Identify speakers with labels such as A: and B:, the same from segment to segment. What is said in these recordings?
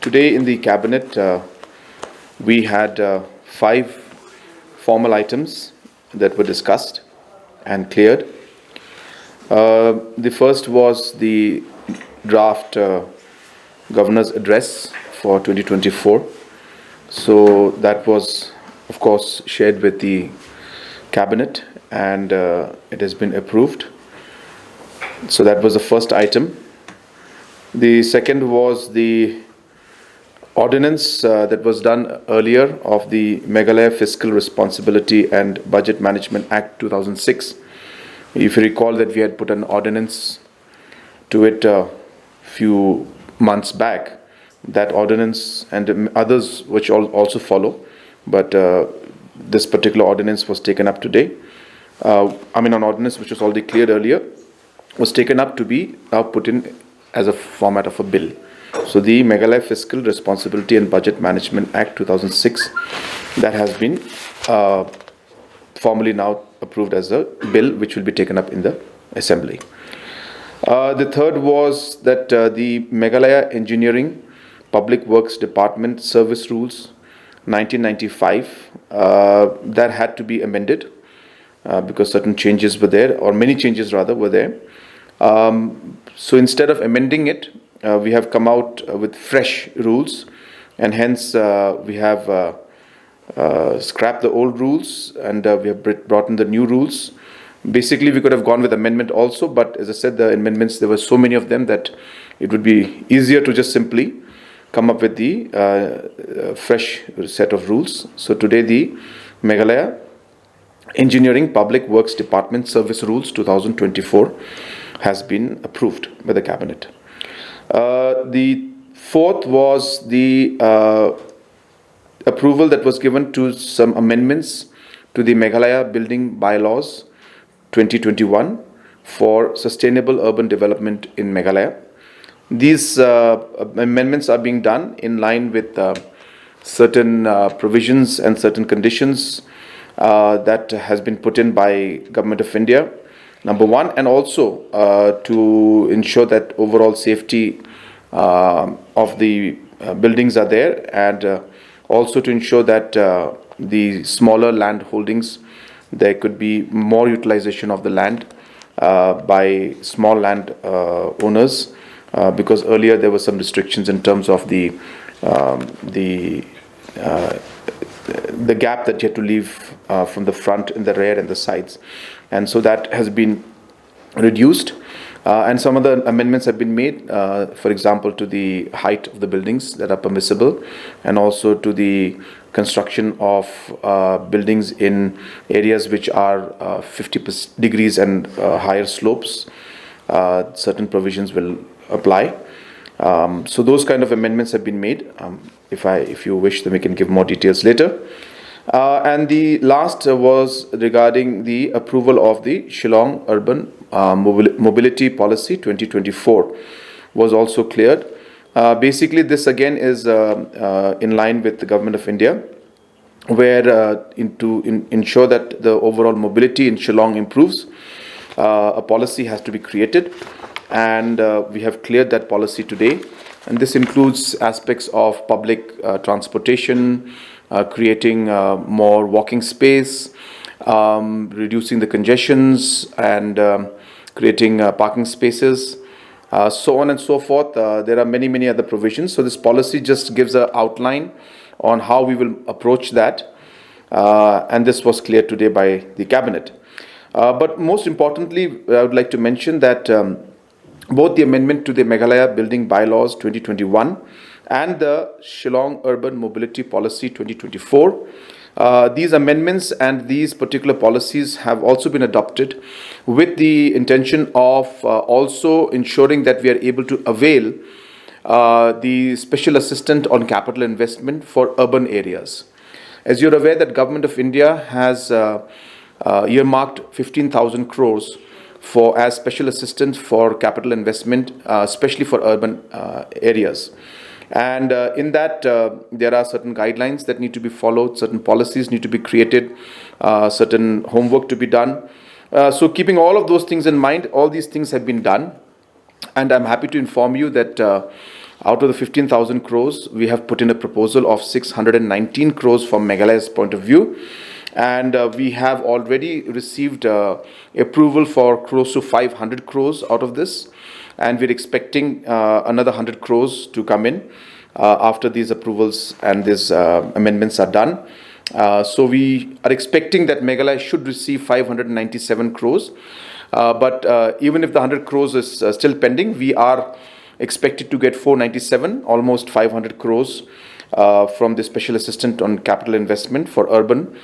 A: today in the cabinet, we had 5 formal items that were discussed and cleared. The first was the draft governor's address for 2024. So that was, of course, shared with the cabinet, and it has been approved. So that was the first item. The second was the ordinance that was done earlier of the Meghalaya Fiscal Responsibility and Budget Management Act 2006. If you recall that we had put an ordinance to it a few months back, that ordinance and others which also follow, but this particular ordinance was taken up today. An ordinance which was already cleared earlier was taken up to be now put in as a format of a bill. So the Meghalaya Fiscal Responsibility and Budget Management Act 2006, that has been formally now approved as a bill which will be taken up in the assembly. The third was that the Meghalaya Engineering Public Works Department Service Rules 1995, that had to be amended because certain changes were there, or many changes rather were there. So instead of amending it, we have come out with fresh rules, and hence we have scrapped the old rules, and we have brought in the new rules. Basically, we could have gone with amendment also, but as I said, the amendments, there were so many of them that it would be easier to just simply come up with the fresh set of rules. So today, the Meghalaya Engineering Public Works Department Service Rules 2024 has been approved by the cabinet. The fourth was the approval that was given to some amendments to the Meghalaya Building Bylaws 2021 for sustainable urban development in Meghalaya. These amendments are being done in line with certain provisions and certain conditions that has been put in by Government of India, number one, and also to ensure that overall safety of the buildings are there, and also to ensure that the smaller land holdings, there could be more utilization of the land by small land owners, because earlier there were some restrictions in terms of the gap that you had to leave from the front and the rear and the sides, and so that has been reduced. And some other amendments have been made, for example, to the height of the buildings that are permissible, and also to the construction of buildings in areas which are 50 degrees and higher slopes. Certain provisions will apply. So those kind of amendments have been made. If you wish, then we can give more details later. And the last was regarding the approval of the Shillong Urban Mobility Policy 2024 was also cleared. Basically, this again is in line with the Government of India, where to ensure that the overall mobility in Shillong improves, a policy has to be created, and we have cleared that policy today. And this includes aspects of public transportation, creating more walking space, reducing the congestions, and creating parking spaces, so on and so forth. There are many other provisions. So this policy just gives an outline on how we will approach that, and this was cleared today by the cabinet. But most importantly, I would like to mention that both the amendment to the Meghalaya Building Bylaws 2021 and the Shillong Urban Mobility Policy 2024, these amendments and these particular policies have also been adopted with the intention of also ensuring that we are able to avail the special assistant on capital investment for urban areas. As you're aware, that Government of India has earmarked 15,000 crores as special assistance for capital investment, especially for urban areas. And in that, there are certain guidelines that need to be followed, certain policies need to be created, certain homework to be done. So keeping all of those things in mind, all these things have been done. And I'm happy to inform you that Out of the 15,000 crores, we have put in a proposal of 619 crores from Meghalaya's point of view. And we have already received approval for close to 500 crores out of this. And we're expecting another 100 crores to come in after these approvals and these amendments are done. So we are expecting that Meghalaya should receive 597 crores. But even if the 100 crores is still pending, we are expected to get 497, almost 500 crores from the Special Assistant on Capital Investment for Urban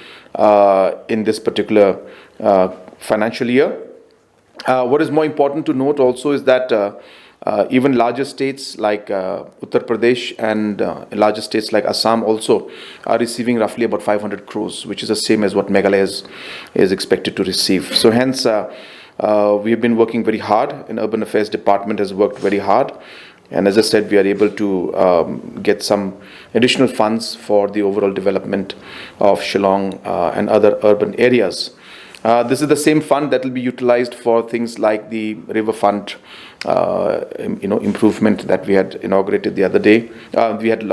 A: in this particular financial year. What is more important to note also is that even larger states like Uttar Pradesh and larger states like Assam also are receiving roughly about 500 crores, which is the same as what Meghalaya is expected to receive. So hence, we have been working very hard, and Urban Affairs Department has worked very hard. And as I said, we are able to get some additional funds for the overall development of Shillong and other urban areas. This is the same fund that will be utilized for things like the river front, improvement that we had inaugurated the other day. We had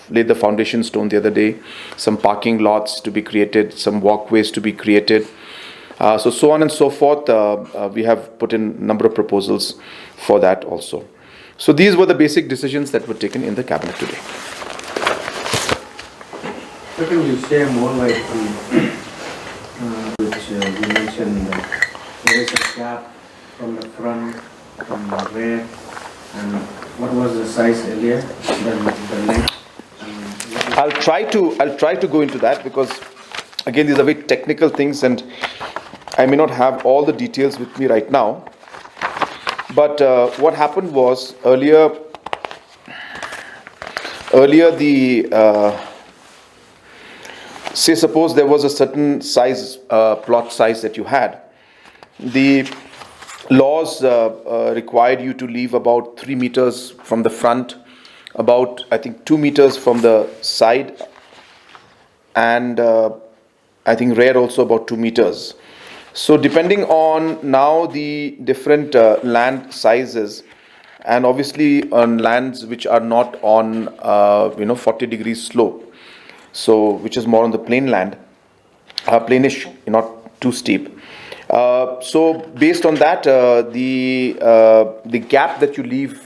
A: laid the foundation stone the other day. Some parking lots to be created, some walkways to be created. So on and so forth. We have put in a number of proposals for that also. So these were the basic decisions that were taken in the cabinet today.
B: So can you share more light on which you mentioned that there is a gap from the front, from the rear, and what was the size earlier, the length?
A: I'll try to go into that because again these are very technical things and I may not have all the details with me right now. But what happened was earlier the say suppose there was a certain size plot size that you had. The laws required you to leave about 3 meters from the front, about I think 2 meters from the side, and I think rear also about 2 meters. So depending on now the different land sizes, and obviously on lands which are not on 40 degrees slope, so which is more on the plain land, plainish, not too steep. So based on that, the gap that you leave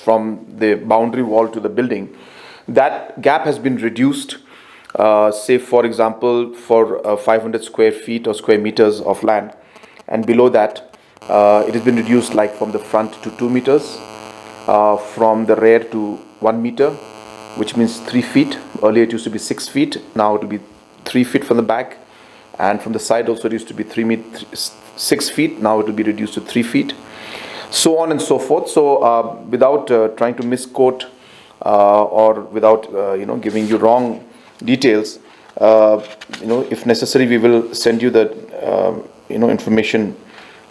A: from the boundary wall to the building, that gap has been reduced. Say for example, for 500 square feet or square meters of land, and below that it has been reduced like from the front to 2 meters, from the rear to 1 meter, which means 3 feet. Earlier it used to be 6 feet, now it will be 3 feet from the back, and from the side also it used to be 6 feet, now it will be reduced to 3 feet, so on and so forth. So without trying to misquote or without giving you wrong details, if necessary we will send you the information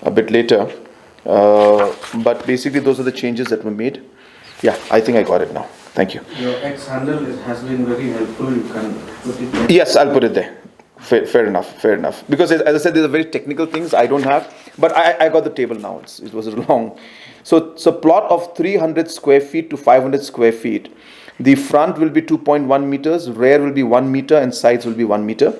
A: a bit later, but basically those are the changes that were made. Yeah, I think I got it now. Thank you.
B: Your X handle has been very helpful. You can put it there.
A: Yes, I'll put it there. Fair enough. Because as I said, these are very technical things I don't have, but I got the table now. It was long. So plot of 300 square feet to 500 square feet. The front will be 2.1 meters, rear will be 1 meter, and sides will be 1 meter.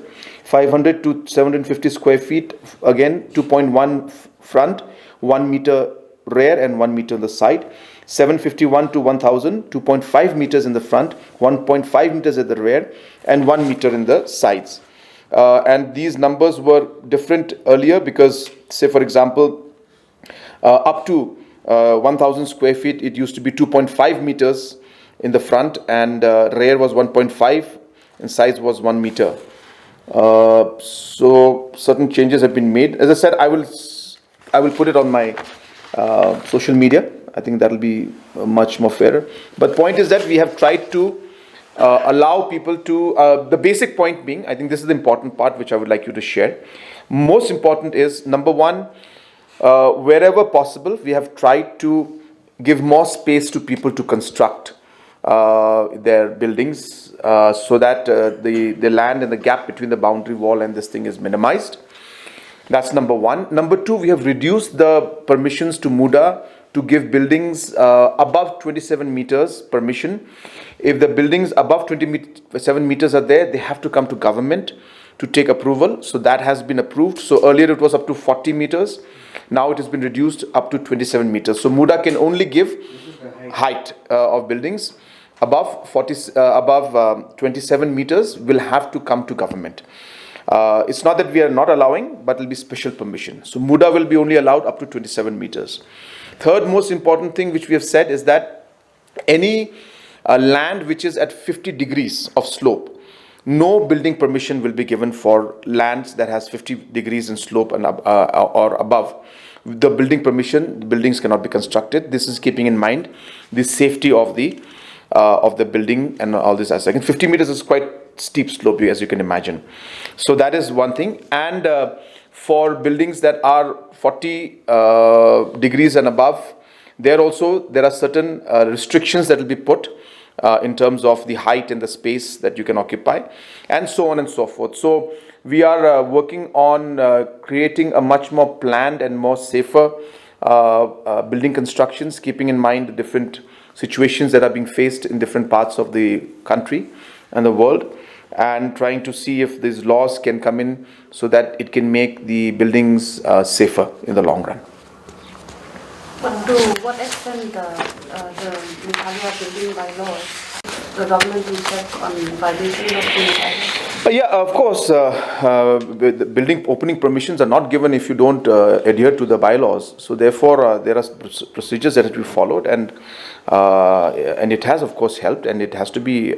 A: 500 to 750 square feet, again 2.1 front, 1 meter rear, and 1 meter on the side. 751 to 1000, 2.5 meters in the front, 1.5 meters at the rear, and 1 meter in the sides. And these numbers were different earlier because, say for example, up to 1000 square feet, it used to be 2.5 meters in the front, and rear was 1.5 and size was 1 meter. So certain changes have been made. As I said, I will put it on my social media. I think that will be much more fairer. But point is that we have tried to allow people to, the basic point being, I think this is the important part which I would like you to share. Most important is, number one, wherever possible, we have tried to give more space to people to construct their buildings, so that the land and the gap between the boundary wall and this thing is minimized. That's number one. Number two, we have reduced the permissions to MUDA to give buildings above 27 meters permission. If the buildings above 27 meters are there, they have to come to government to take approval. So that has been approved. So earlier it was up to 40 meters. Now it has been reduced up to 27 meters. So MUDA can only give height of buildings above 27 meters will have to come to government. It's not that we are not allowing, but it will be special permission. So MUDA will be only allowed up to 27 meters. Third most important thing which we have said is that any land which is at 50 degrees of slope, no building permission will be given for lands that has 50 degrees in slope and or above. The building permission, buildings cannot be constructed. This is keeping in mind the safety of the building and all this aspect. And 50 meters is quite steep slope, as you can imagine. So that is one thing. And for buildings that are 40 degrees and above, there are certain restrictions that will be put in terms of the height and the space that you can occupy, and so on and so forth. So we are working on creating a much more planned and more safer building constructions, keeping in mind the different situations that are being faced in different parts of the country and the world, and trying to see if these laws can come in so that it can make the buildings safer in the long run.
C: But to what extent the Meghalaya building bylaws, the government will check on violation of the bylaws?
A: Yeah, of course. The building opening permissions are not given if you don't adhere to the bylaws. So therefore, there are procedures that have to be followed, and it has, of course, helped, and it has to be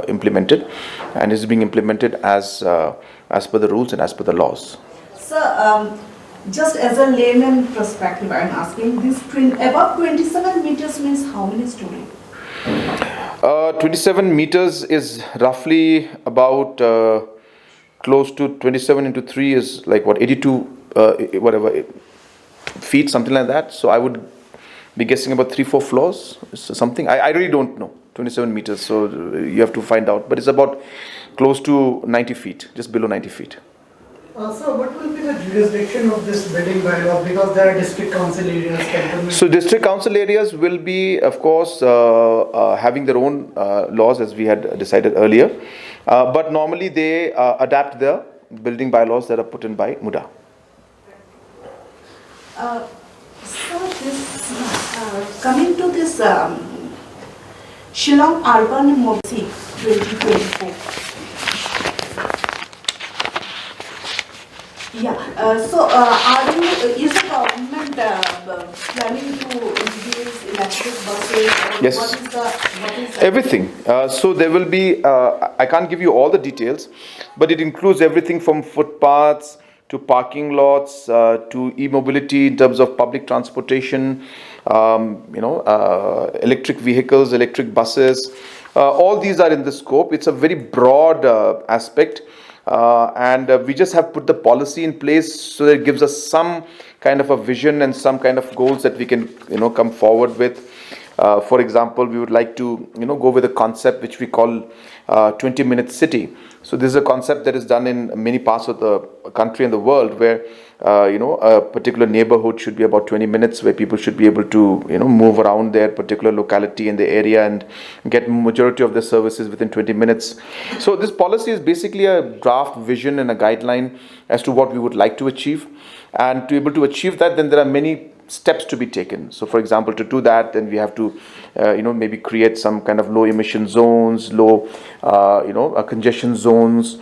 A: implemented, and is being implemented as per the rules and as per the laws.
D: Sir, just as a layman perspective, I am asking, this above 27 meters means how many stories?
A: 27 meters is roughly about close to 27 into 3 is like what, 82 feet, something like that. So I would be guessing about 3-4 floors, something. I really don't know. 27 meters, so you have to find out. But it's about close to 90 feet, just below 90 feet.
E: So what will be the jurisdiction of this building bylaw, because there are district council areas, cantonment?
A: So district council areas will be, of course, having their own laws, as we had decided earlier. But normally they adapt the building bylaws that are put in by MUDA.
D: So this, coming to this Shillong Urban Mobility 2024. Yeah, is the government planning to introduce electric buses?
A: Yes.
D: What is
A: Everything. So there will be, I can't give you all the details, but it includes everything from footpaths to parking lots to e-mobility in terms of public transportation, electric vehicles, electric buses. All these are in the scope. It's a very broad aspect. And we just have put the policy in place so that it gives us some kind of a vision and some kind of goals that we can come forward with. For example, we would like to go with a concept which we call 20-minute city. So this is a concept that is done in many parts of the country and the world, where a particular neighborhood should be about 20 minutes, where people should be able to move around their particular locality in the area and get majority of their services within 20 minutes. So this policy is basically a draft vision and a guideline as to what we would like to achieve, and to be able to achieve that, then there are many steps to be taken. So for example, to do that, then we have to maybe create some kind of low emission zones, low congestion zones,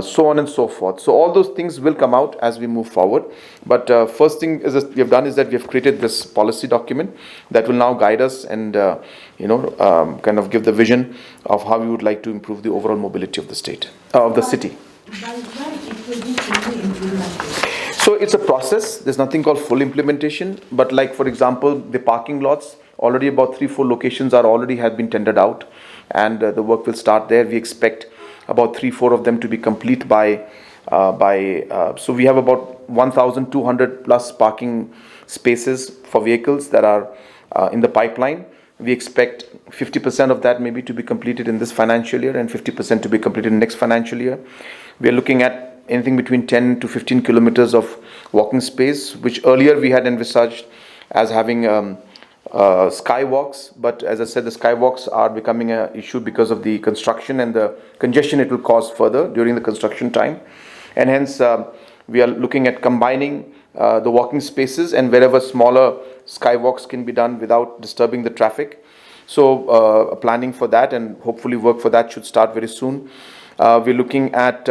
A: so on and so forth. So all those things will come out as we move forward. But first thing we have done is that we have created this policy document that will now guide us and kind of give the vision of how we would like to improve the overall mobility of the state, of the city.
D: By when it will be fully implemented?
A: So it's a process. There's nothing called full implementation, but like for example, the parking lots, already about 3-4 locations have been tendered out, and the work will start there. We expect about 3-4 of them to be complete so we have about 1,200 plus parking spaces for vehicles that are in the pipeline. We expect 50% of that maybe to be completed in this financial year and 50% to be completed in next financial year. We are looking at anything between 10 to 15 kilometers of walking space, which earlier we had envisaged as having skywalks, but as I said, the skywalks are becoming an issue because of the construction and the congestion it will cause further during the construction time. And hence, we are looking at combining the walking spaces, and wherever smaller skywalks can be done without disturbing the traffic. So planning for that and hopefully work for that should start very soon. We're looking at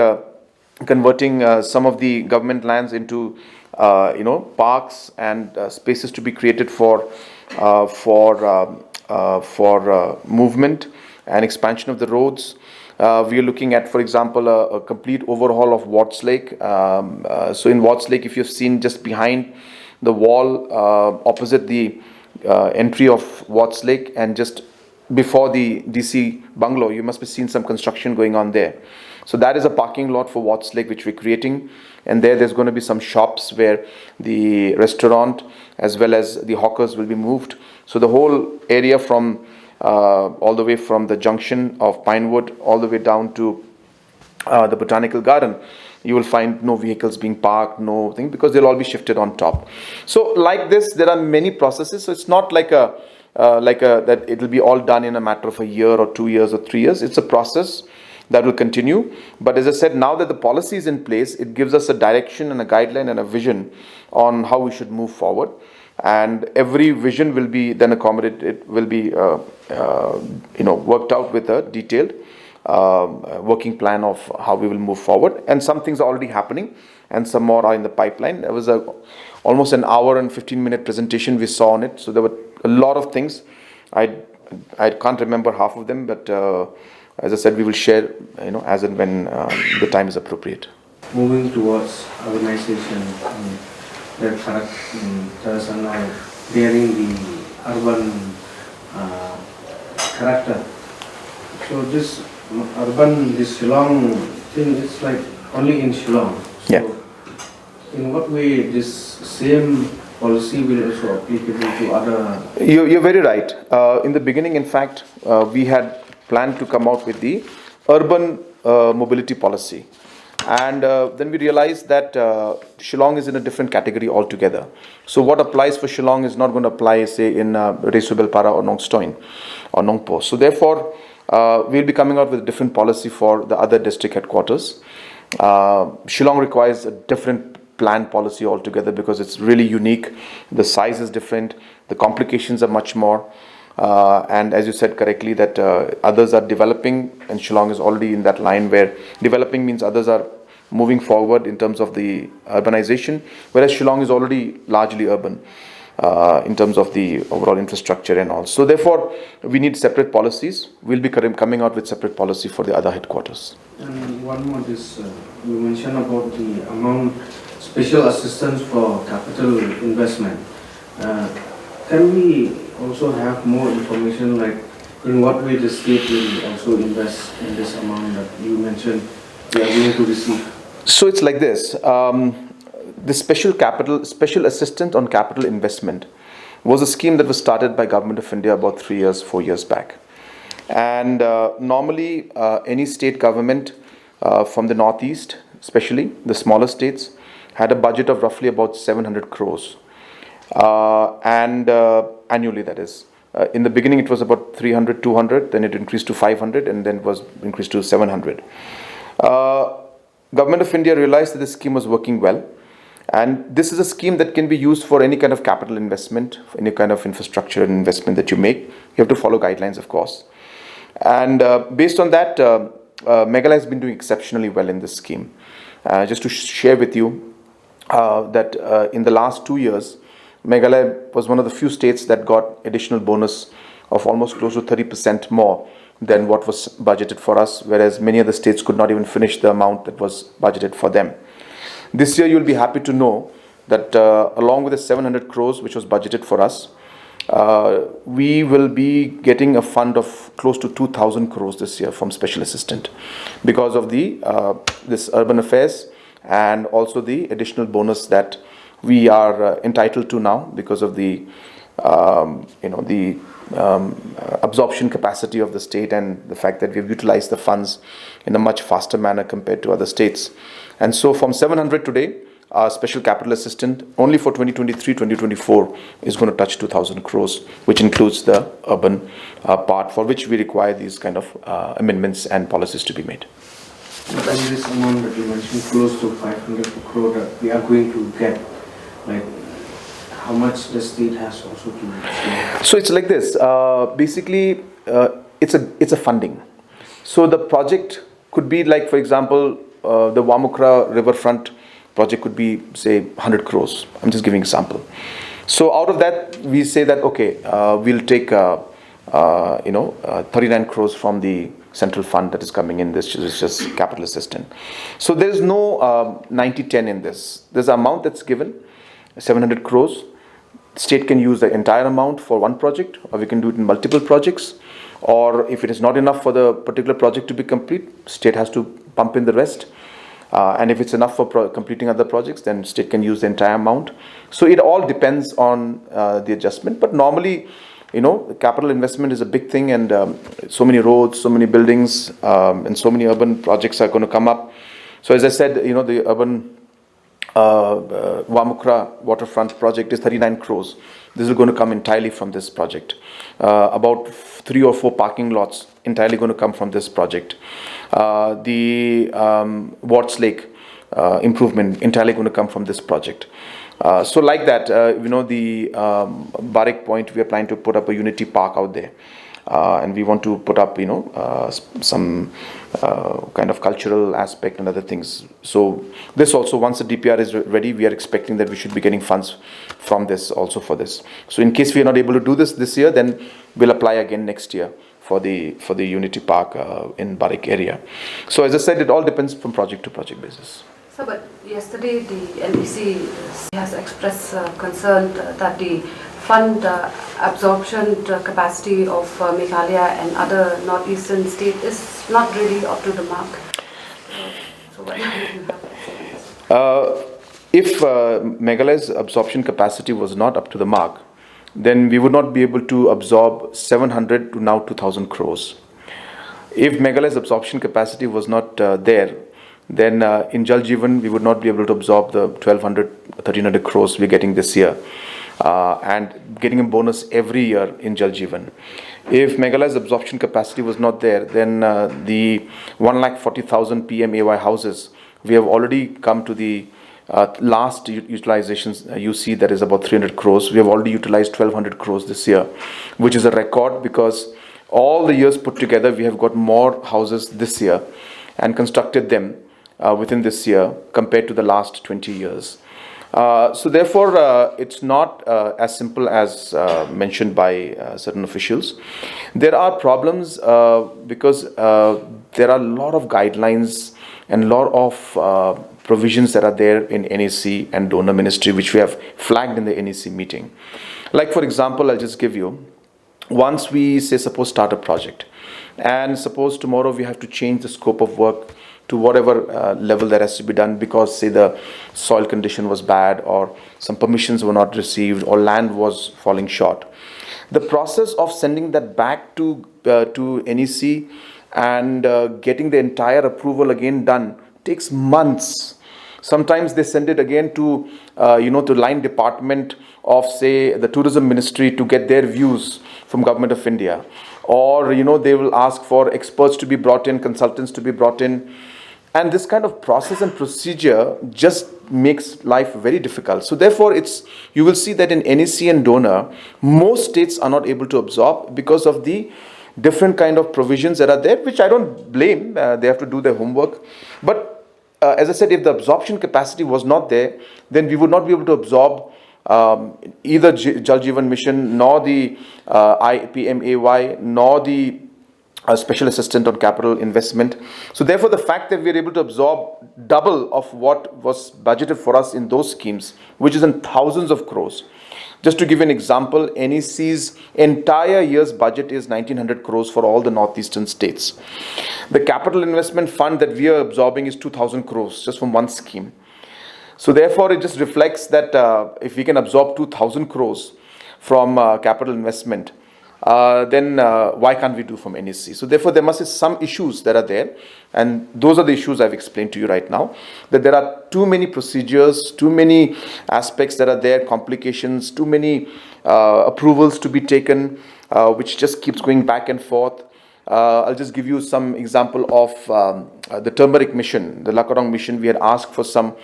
A: converting some of the government lands into parks and spaces to be created for movement and expansion of the roads. We are looking at, for example, a complete overhaul of Watts Lake. So in Watts Lake, if you've seen just behind the wall, opposite the entry of Watts Lake and just before the DC bungalow, you must be seeing some construction going on there. So that is a parking lot for Watts Lake which we're creating, and there's going to be some shops where the restaurant as well as the hawkers will be moved. So the whole area from all the way from the junction of Pinewood all the way down to the Botanical Garden, you will find no vehicles being parked, no thing, because they'll all be shifted on top. So like this, there are many processes. So it's not like that it'll be all done in a matter of a year or 2 years or 3 years. It's a process that will continue. But as I said, now that the policy is in place, it gives us a direction and a guideline and a vision on how we should move forward. And every vision will be then accommodated. It will be worked out with a detailed working plan of how we will move forward. And some things are already happening and some more are in the pipeline. There was almost an hour and 15-minute presentation we saw on it. So there were a lot of things. I can't remember half of them, but as I said, we will share as and when the time is appropriate.
B: Moving towards urbanization, that does are now bearing the urban character. So this Shillong thing, it's like only in Shillong. So
A: Yeah.
B: in what way this same policy will also applicable to other?
A: You're very right. In the beginning, in fact, we had planned to come out with the urban mobility policy. And then we realized that Shillong is in a different category altogether. So what applies for Shillong is not going to apply, say, in Resubelpara or Nongstoin or Nongpo. So therefore, we'll be coming out with a different policy for the other district headquarters. Shillong requires a different plan policy altogether because it's really unique. The size is different. The complications are much more. And as you said correctly, that others are developing, and Shillong is already in that line where developing means others are moving forward in terms of the urbanization, whereas Shillong is already largely urban in terms of the overall infrastructure and all. So therefore, we need separate policies. We'll be coming out with separate policy for the other headquarters.
B: And one more, you mentioned about the amount, special assistance for capital investment. Can we also have more information, like in what way the state will also invest in this amount that you mentioned we are going to receive?
A: So it's like this. The special assistance on capital investment was a scheme that was started by Government of India about 4 years back. And normally any state government from the northeast, especially the smaller states, had a budget of roughly about 700 crores. And annually, that is. In the beginning, it was about 300, 200, then it increased to 500, and then was increased to 700. Government of India realized that this scheme was working well. And this is a scheme that can be used for any kind of capital investment, for any kind of infrastructure investment that you make. You have to follow guidelines, of course. And based on that, Meghalaya has been doing exceptionally well in this scheme. Just to share with you that in the last 2 years, Meghalaya was one of the few states that got additional bonus of almost close to 30% more than what was budgeted for us, whereas many other states could not even finish the amount that was budgeted for them. This year, you'll be happy to know that along with the 700 crores which was budgeted for us, we will be getting a fund of close to 2,000 crores this year from Special Assistant because of the this urban affairs and also the additional bonus that we are entitled to now because of the absorption capacity of the state and the fact that we've utilized the funds in a much faster manner compared to other states. And so from 700 today, special capital assistance only for 2023-2024 is going to touch 2,000 crores, which includes the urban part, for which we require these kind of amendments and policies to be made.
B: And this amount that you mentioned, close to 500 crore that we are going to get, like how much the state has also to share?
A: So it's like this. Basically, it's a funding. So the project could be like, for example, the Wamukra riverfront project could be, say, 100 crores. I'm just giving an example. So out of that, we say that, okay, we'll take, 39 crores from the central fund that is coming in. This is just capital assistance. So there's no 90-10 in this. There's an amount that's given, 700 crores. State can use the entire amount for one project, or we can do it in multiple projects. Or if it is not enough for the particular project to be complete, state has to pump in the rest. And if it's enough for completing other projects, then state can use the entire amount. So it all depends on the adjustment. But normally, capital investment is a big thing, and so many roads, so many buildings, and so many urban projects are going to come up. So as I said, the urban Wamukra waterfront project is 39 crores. This is going to come entirely from this project. About 3 or 4 parking lots entirely going to come from this project. The Watts Lake improvement entirely going to come from this project. So like that, the Barik Point, we are planning to put up a Unity Park out there. And we want to put up, some kind of cultural aspect and other things. So this also, once the DPR is ready, we are expecting that we should be getting funds from this also for this. So in case we are not able to do this year, then we'll apply again next year for the Unity Park in Barik area. So as I said, it all depends from project to project basis.
C: So, but yesterday the NEC has expressed concern that the fund absorption capacity of Meghalaya and other northeastern states is not really up to the mark. So what do you have?
A: If Meghalaya's absorption capacity was not up to the mark, then we would not be able to absorb 700 to now 2,000 crores. If Meghalaya's absorption capacity was not there, then in Jal Jeevan we would not be able to absorb the 1,200, 1,300 crores we're getting this year. And getting a bonus every year in Jal Jeevan. If Meghalaya's absorption capacity was not there, then the 140,000 PMAY houses, we have already come to the last utilizations. You see that is about 300 crores. We have already utilized 1,200 crores this year, which is a record because all the years put together, we have got more houses this year and constructed them within this year compared to the last 20 years. So therefore, it's not as simple as mentioned by certain officials. There are problems because there are a lot of guidelines and a lot of provisions that are there in NEC and donor ministry, which we have flagged in the NEC meeting. Like for example, I'll just give you, once we say suppose start a project, and suppose tomorrow we have to change the scope of work to whatever level that has to be done because say the soil condition was bad or some permissions were not received or land was falling short. The process of sending that back to NEC and getting the entire approval again done takes months. Sometimes they send it again to to line department of say the tourism ministry to get their views from Government of India, or they will ask for experts to be brought in, consultants to be brought in. And this kind of process and procedure just makes life very difficult. So therefore, you will see that in NEC and donor, most states are not able to absorb because of the different kind of provisions that are there, which I don't blame. They have to do their homework. But as I said, if the absorption capacity was not there, then we would not be able to absorb either Jal Jeevan Mission, nor the IPMAY, nor the special assistant on capital investment. So therefore, the fact that we are able to absorb double of what was budgeted for us in those schemes, which is in thousands of crores. Just to give you an example, NEC's entire year's budget is 1,900 crores for all the northeastern states. The capital investment fund that we are absorbing is 2,000 crores just from one scheme. So therefore, it just reflects that if we can absorb 2,000 crores from capital investment, then why can't we do from NEC? So therefore, there must be some issues that are there, and those are the issues I've explained to you right now, that there are too many procedures, too many aspects that are there, complications, too many approvals to be taken, which just keeps going back and forth. I'll just give you some example of the turmeric mission, the Lakarong mission. We had asked for some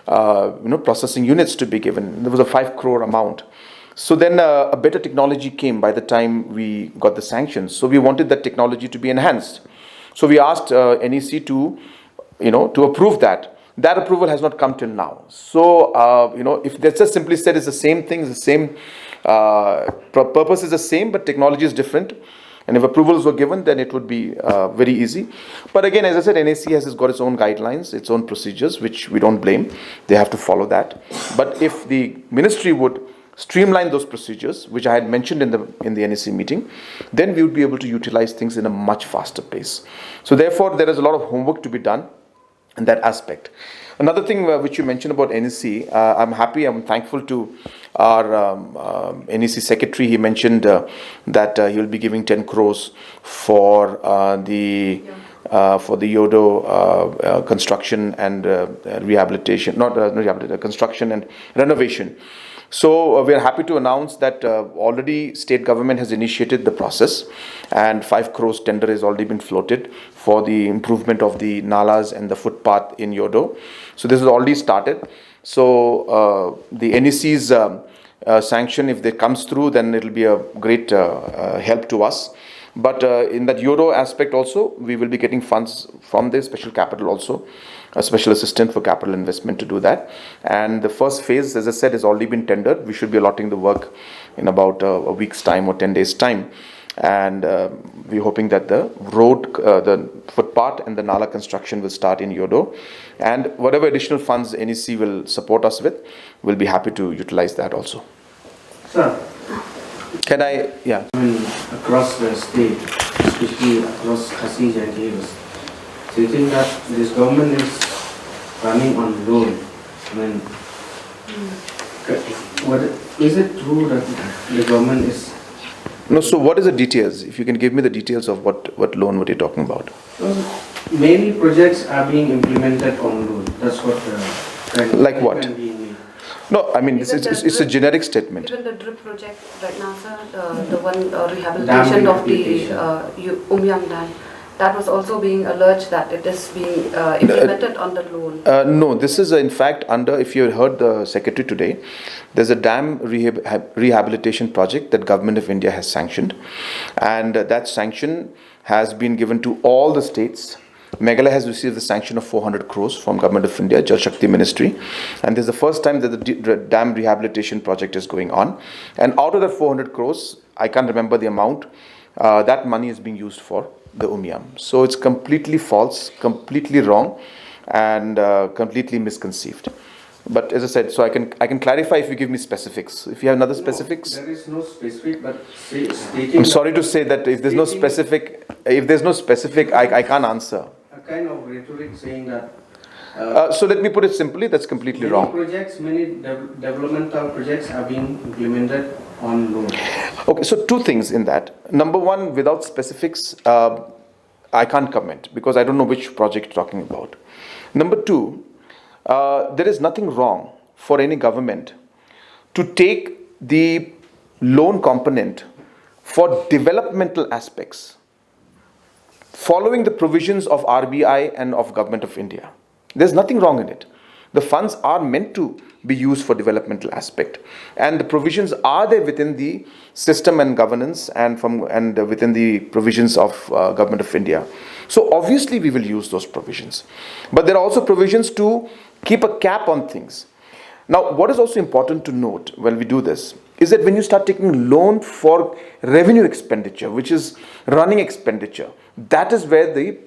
A: processing units to be given. There was a 5 crore amount. So then a better technology came by the time we got the sanctions. So we wanted that technology to be enhanced. So we asked NEC to approve that. That approval has not come till now. So, if that's just simply said it's the same thing, it's the same, purpose is the same, but technology is different. And if approvals were given, then it would be very easy. But again, as I said, NAC has got its own guidelines, its own procedures, which we don't blame. They have to follow that. But if the ministry would streamline those procedures, which I had mentioned in the NAC meeting, then we would be able to utilize things in a much faster pace. So therefore, there is a lot of homework to be done in that aspect. Another thing which you mentioned about NEC, I'm thankful to our NEC secretary. He mentioned that he will be giving 10 crores for the Yodo construction and rehabilitation, construction and renovation. So we are happy to announce that already state government has initiated the process, and 5 crores tender has already been floated for the improvement of the nalas and the footpath in Yodo. So this has already started. So the NEC's sanction, if it comes through, then it will be a great help to us. But in that Yodo aspect also, we will be getting funds from the special capital also, a special assistant for capital investment to do that. And the first phase, as I said, has already been tendered. We should be allotting the work in about a week's time or 10 days' time. And we're hoping that the road, the footpath and the Nala construction will start in Yodo. And whatever additional funds NEC will support us with, we'll be happy to utilize that also.
B: Sir,
A: can I, yeah.
B: I mean, across the state, especially across Hasij and Hills, do you think that this government is running on loan? I mean, is it true that the government is...
A: No, so what is the details? If you can give me the details of what loan, what you're talking about.
B: Many projects are being implemented on loan. That's what
A: like what?
B: Being made.
A: No, I mean, it's a generic statement.
C: Even the drip project right now, sir, the one rehabilitation of the Umyang Dam, that was also being alleged that it is being implemented on the loan.
A: No, this is in fact under, if you heard the secretary today, there's a dam rehabilitation project that Government of India has sanctioned. And that sanction has been given to all the states. Meghalaya has received the sanction of 400 crores from Government of India, Jal Shakti Ministry. And this is the first time that the dam rehabilitation project is going on. And out of that 400 crores, I can't remember the amount, that money is being used for the Umyam. So it's completely false, completely wrong, and completely misconceived. But as I said, so I can clarify if you give me specifics. If you have another specifics.
B: No, there is no specific, but stating...
A: I'm sorry to say that if there's no specific, I can't answer.
B: A kind of rhetoric saying that...
A: so let me put it simply, that's completely wrong.
B: Many developmental projects are being implemented on loan.
A: Okay, so two things in that. Number one, without specifics, I can't comment because I don't know which project you're talking about. Number two, there is nothing wrong for any government to take the loan component for developmental aspects, following the provisions of RBI and of Government of India. There's nothing wrong in it. The funds are meant to be used for developmental aspect, and the provisions are there within the system and governance and within the provisions of Government of India. So obviously we will use those provisions, but there are also provisions to keep a cap on things. Now, what is also important to note when we do this is that when you start taking loan for revenue expenditure, which is running expenditure, that is where the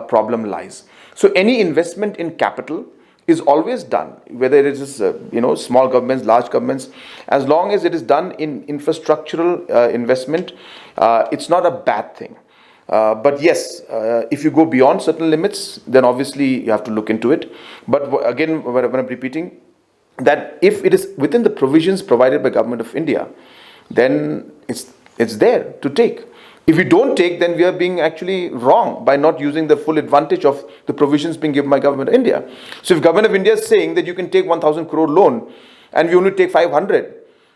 A: problem lies. So any investment in capital is always done, whether it is small governments, large governments, as long as it is done in infrastructural investment, it's not a bad thing. But yes, if you go beyond certain limits, then obviously you have to look into it. But again, when I'm repeating that if it is within the provisions provided by Government of India, then It's there to take. If we don't take, then we are being actually wrong by not using the full advantage of the provisions being given by Government of India. So if Government of India is saying that you can take 1,000 crore loan and we only take 500,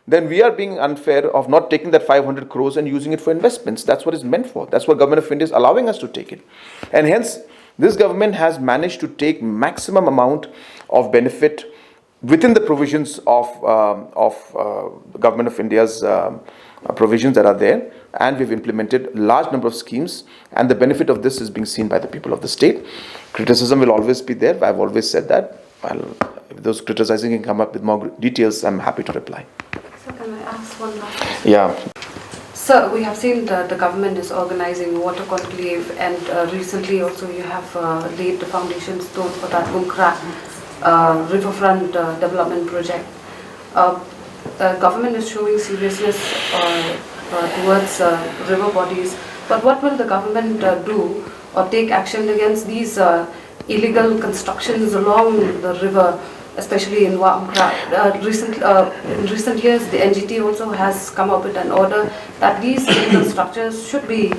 A: then we are being unfair of not taking that 500 crores and using it for investments. That's what it's meant for. That's what Government of India is allowing us to take it. And hence, this government has managed to take maximum amount of benefit within the provisions of the Government of India's provisions that are there, and we've implemented a large number of schemes, and the benefit of this is being seen by the people of the state. Criticism will always be there. I've always said that. If those criticizing can come up with more details, I'm happy to reply.
C: So can I ask one last question?
A: Yeah.
C: Sir, we have seen the government is organizing water conclave, and recently also you have laid the foundation stone for that Umkra riverfront development project. Government is showing seriousness towards river bodies, but what will the government do or take action against these illegal constructions along the river, especially in Wamkra? In recent years, the NGT also has come up with an order that these illegal structures should be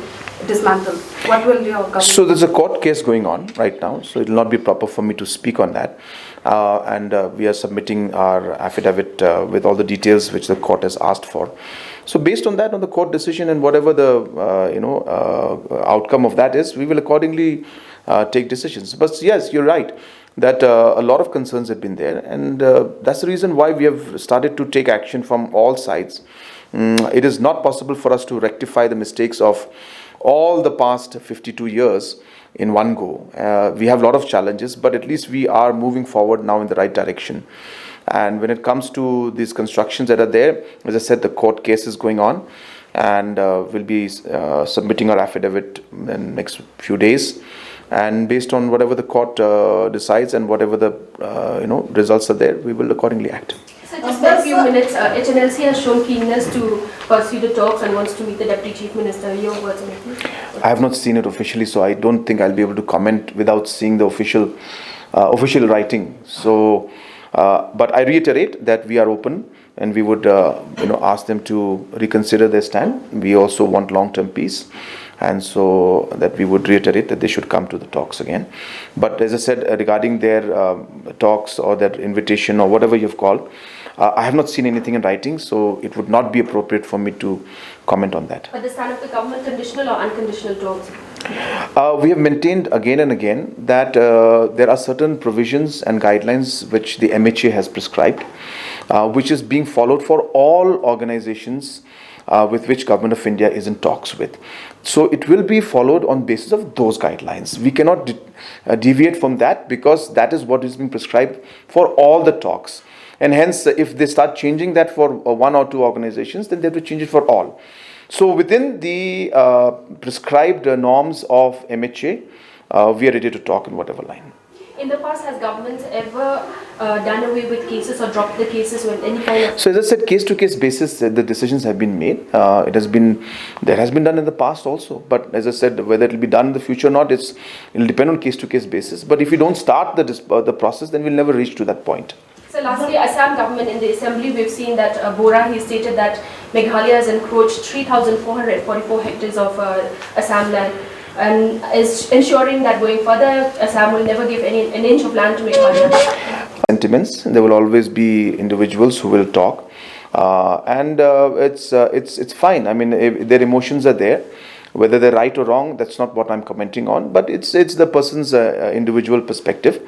C: dismantled. What will your government?
A: So there's a court case going on right now, so it will not be proper for me to speak on that. And we are submitting our affidavit with all the details which the court has asked for. So based on that, on the court decision and whatever the outcome of that is, we will accordingly take decisions. But yes, you're right that a lot of concerns have been there, and that's the reason why we have started to take action from all sides. It is not possible for us to rectify the mistakes of all the past 52 years in one go. We have a lot of challenges, but at least we are moving forward now in the right direction. And when it comes to these constructions that are there, as I said, the court case is going on, and we'll be submitting our affidavit in the next few days. And based on whatever the court decides and whatever the results are there, we will accordingly act.
F: So just for a few minutes, HNLC has shown keenness to pursue the talks and wants to meet the Deputy Chief Minister. Your words on it, please.
A: I have not seen it officially, so I don't think I'll be able to comment without seeing the official writing. So, but I reiterate that we are open, and we would ask them to reconsider their stand. We also want long-term peace, and so that we would reiterate that they should come to the talks again. But as I said, regarding their talks or their invitation or whatever you've called, I have not seen anything in writing, so it would not be appropriate for me to comment on that.
F: But the stand of the government, conditional or unconditional talks?
A: We have maintained again and again that there are certain provisions and guidelines which the MHA has prescribed, which is being followed for all organizations with which Government of India is in talks with. So it will be followed on basis of those guidelines. We cannot deviate from that, because that is what is being prescribed for all the talks. And hence, if they start changing that for one or two organizations, then they have to change it for all. So within the prescribed norms of MHA, we are ready to talk in whatever line.
F: In the past, has governments ever done away with cases or dropped the cases when any kind of...
A: So as I said, case-to-case basis, the decisions have been made. There has been done in the past also. But as I said, whether it will be done in the future or not, it will depend on case-to-case basis. But if we don't start the process, then we'll never reach to that point.
F: So lastly, Assam government in the assembly, we've seen that Bora, he stated that Meghalaya has encroached 3,444 hectares of Assam land, and is ensuring that going further, Assam will never give an inch of land to Meghalaya.
A: Sentiments, there will always be individuals who will talk, and it's fine. I mean, their emotions are there. Whether they're right or wrong, that's not what I'm commenting on, but it's the person's individual perspective.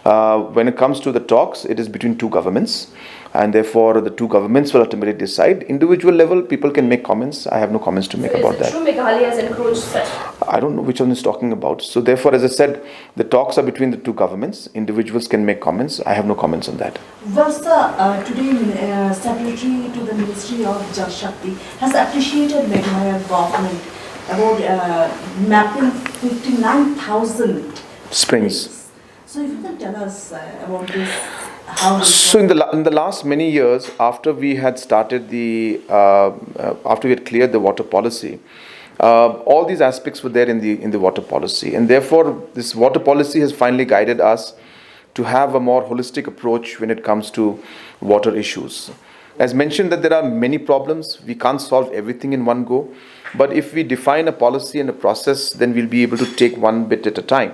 A: When it comes to the talks, it is between two governments, and therefore the two governments will ultimately decide. Individual level, people can make comments. I have no comments to make about that.
F: Is it true Meghalaya has encroached such?
A: I don't know which one is talking about. So therefore, as I said, the talks are between the two governments. Individuals can make comments. I have no comments on that.
D: Well, sir, today Secretary to the Ministry of Jal Shakti has appreciated Meghalaya government about mapping 59,000
A: Springs.
D: So if you can tell us about this, how...
A: So in the last many years, after we had started after we had cleared the water policy, all these aspects were there in the water policy, and therefore this water policy has finally guided us to have a more holistic approach when it comes to water issues. As mentioned, that there are many problems. We can't solve everything in one go. But if we define a policy and a process, then we'll be able to take one bit at a time.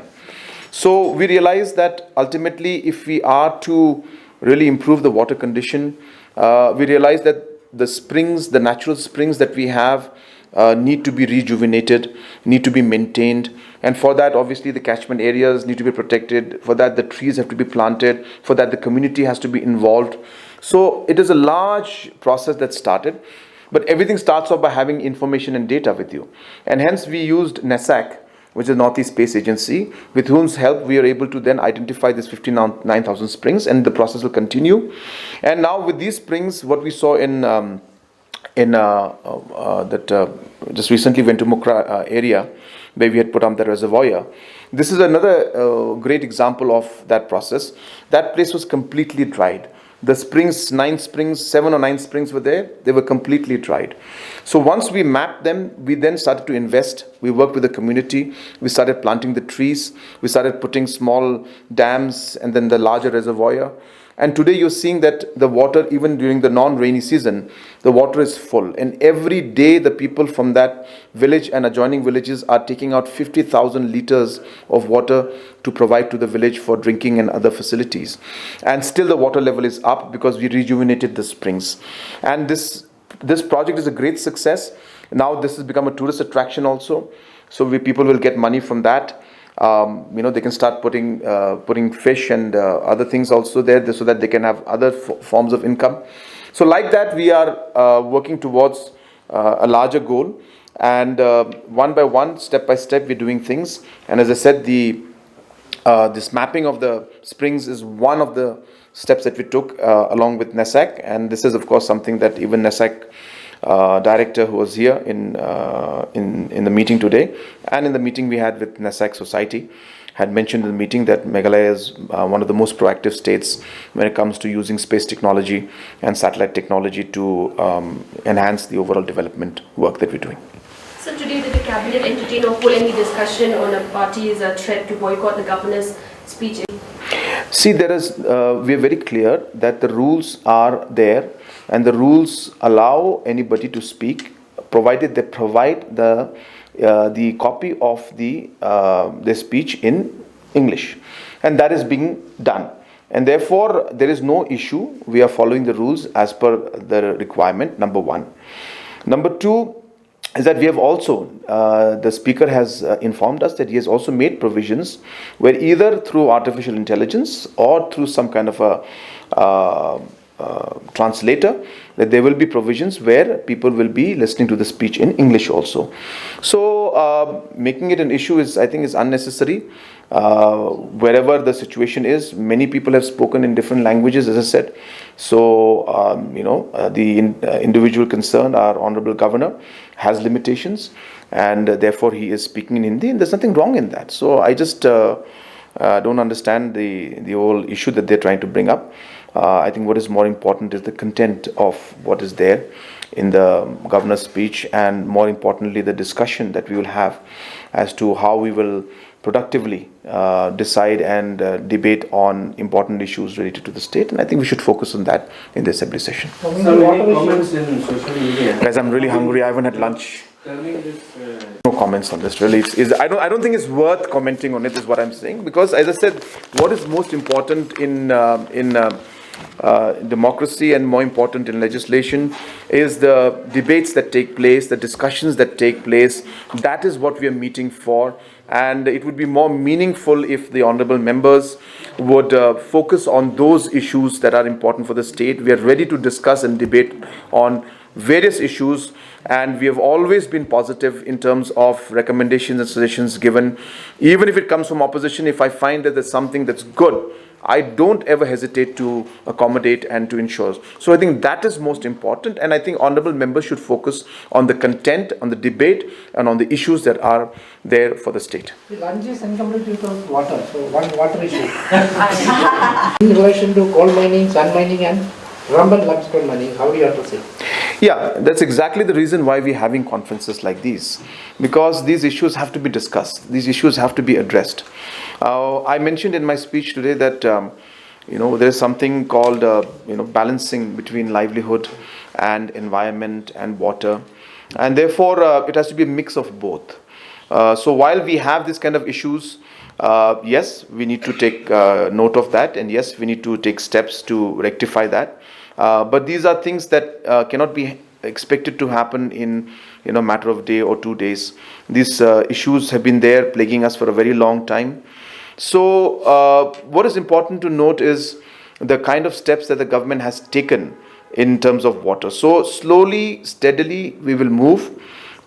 A: So we realize that ultimately, if we are to really improve the water condition, we realize that the springs, the natural springs that we have, need to be rejuvenated, need to be maintained. And for that, obviously, the catchment areas need to be protected. For that, the trees have to be planted. For that, the community has to be involved. So it is a large process that started. But everything starts off by having information and data with you. And hence, we used NESAC, which is Northeast Space Agency, with whose help we are able to then identify this 59,000 springs, and the process will continue. And now with these springs, what we saw just recently went to Mukra area, where we had put on the reservoir. This is another great example of that process. That place was completely dried. The springs, 7 or 9 springs were there. They were completely dried. So once we mapped them, we then started to invest. We worked with the community. We started planting the trees. We started putting small dams and then the larger reservoir. And today you're seeing that the water, even during the non-rainy season, the water is full. And every day the people from that village and adjoining villages are taking out 50,000 liters of water to provide to the village for drinking and other facilities. And still the water level is up because we rejuvenated the springs. And this project is a great success. Now this has become a tourist attraction also. So people will get money from that. They can start putting fish and other things also there, so that they can have other forms of income. So like that, we are working towards a larger goal, and one by one, step by step, we're doing things. And as I said, this mapping of the springs is one of the steps that we took along with NESAC, and this is of course something that even NESAC director, who was here in the meeting today, and in the meeting we had with NESAC Society, had mentioned in the meeting that Meghalaya is one of the most proactive states when it comes to using space technology and satellite technology to enhance the overall development work that we're doing.
F: So today, did the cabinet entertain or hold any discussion on a party's threat to boycott the governor's speech?
A: See, we are very clear that the rules are there, and the rules allow anybody to speak, provided they provide the copy of the speech in English, and that is being done. And therefore, there is no issue. We are following the rules as per the requirement. Number one. Number two is that we have also, the speaker has informed us that he has also made provisions where either through artificial intelligence or through some kind of a translator, that there will be provisions where people will be listening to the speech in English also. So making it an issue I think is unnecessary. Wherever the situation is, many people have spoken in different languages, as I said. So the individual concerned, our honorable governor, has limitations, and therefore he is speaking in Hindi, and there's nothing wrong in that. So I just don't understand the whole issue that they're trying to bring up. I think what is more important is the content of what is there in the governor's speech, and more importantly, the discussion that we will have as to how we will productively decide and debate on important issues related to the state. And I think we should focus on that in the assembly session.
B: Some comments in social media.
A: Guys, I'm really hungry. I haven't had lunch. No comments on this. Really, I don't think it's worth commenting on it. Is what I'm saying, because as I said, what is most important in democracy and more important in legislation is the debates that take place, the discussions that take place. That is what we are meeting for. And it would be more meaningful if the honorable members would focus on those issues that are important for the state. We are ready to discuss and debate on various issues, and we have always been positive in terms of recommendations and suggestions given. Even if it comes from opposition, if I find that there's something that's good, I don't ever hesitate to accommodate and to ensure. So I think that is most important, and I think honorable members should focus on the content, on the debate, and on the issues that are there for the state.
G: The lunch is incomplete without water, so one water issue. In relation to coal mining, sun mining, and rampant limestone mining, how do you have to say?
A: Yeah, that's exactly the reason why we're having conferences like these, because these issues have to be discussed. These issues have to be addressed. I mentioned in my speech today that there is something called balancing between livelihood and environment and water, and therefore it has to be a mix of both. So while we have this kind of issues, yes, we need to take note of that, and yes, we need to take steps to rectify that. But these are things that cannot be expected to happen in a matter of day or 2 days. These issues have been there plaguing us for a very long time. So what is important to note is the kind of steps that the government has taken in terms of water. So slowly, steadily, we will move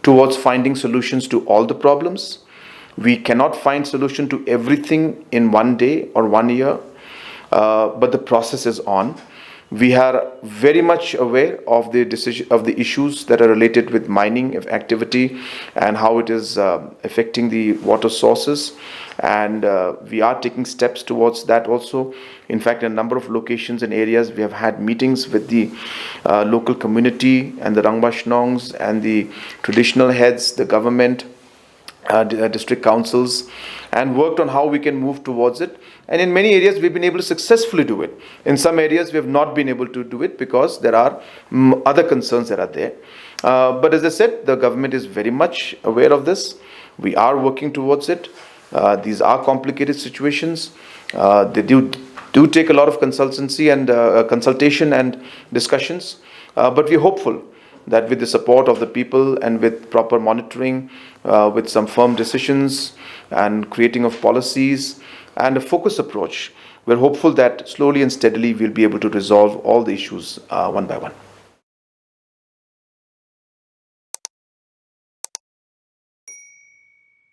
A: towards finding solutions to all the problems. We cannot find solution to everything in one day or 1 year, but the process is on. We are very much aware of the issues that are related with mining activity and how it is affecting the water sources, and we are taking steps towards that also. In fact, in a number of locations and areas, we have had meetings with the local community and the Rangbashnongs and the traditional heads, the government, district councils, and worked on how we can move towards it. And in many areas, we've been able to successfully do it. In some areas, we have not been able to do it because there are other concerns that are there. But as I said, the government is very much aware of this. We are working towards it. These are complicated situations. They do take a lot of consultancy and consultation and discussions. But we're hopeful that with the support of the people and with proper monitoring, with some firm decisions and creating of policies and a focused approach, we're hopeful that slowly and steadily we'll be able to resolve all the issues one by one.